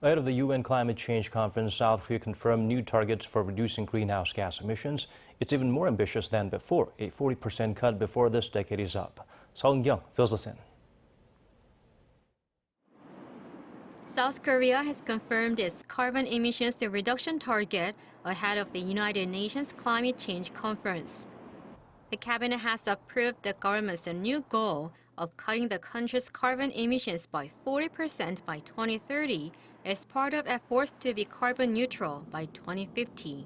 Ahead of the UN Climate Change Conference, South Korea confirmed new targets for reducing greenhouse gas emissions. It's even more ambitious than before, a 40% cut before this decade is up. Seo Eun-kyung fills us in. South Korea has confirmed its carbon emissions reduction target ahead of the United Nations Climate Change Conference. The cabinet has approved the government's new goal of cutting the country's carbon emissions by 40% by 2030 as part of efforts to be carbon neutral by 2050.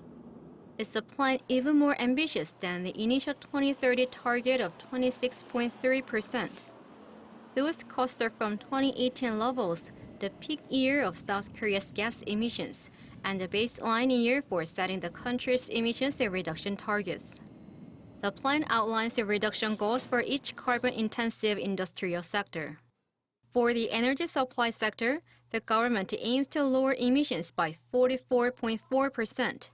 It's a plan even more ambitious than the initial 2030 target of 26.3%. Those costs are from 2018 levels, the peak year of South Korea's gas emissions, and the baseline year for setting the country's emissions reduction targets. The plan outlines the reduction goals for each carbon-intensive industrial sector. For the energy supply sector, the government aims to lower emissions by 44.4%.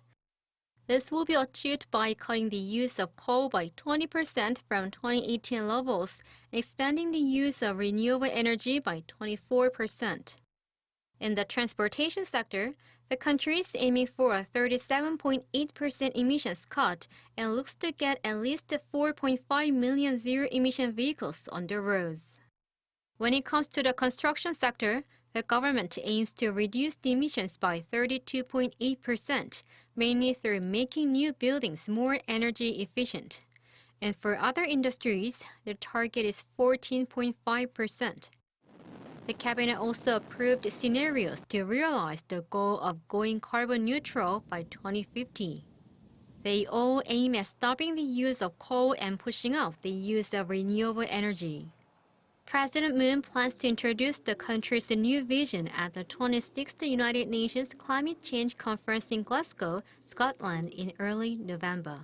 This will be achieved by cutting the use of coal by 20% from 2018 levels and expanding the use of renewable energy by 24%. In the transportation sector, the country is aiming for a 37.8% emissions cut and looks to get at least 4.5 million zero-emission vehicles on the roads. When it comes to the construction sector, the government aims to reduce the emissions by 32.8%, mainly through making new buildings more energy efficient. And for other industries, the target is 14.5%. The cabinet also approved scenarios to realize the goal of going carbon neutral by 2050. They all aim at stopping the use of coal and pushing out the use of renewable energy. President Moon plans to introduce the country's new vision at the 26th United Nations Climate Change Conference in Glasgow, Scotland in early November.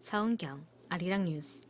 Seo Eun-kyung, Arirang News.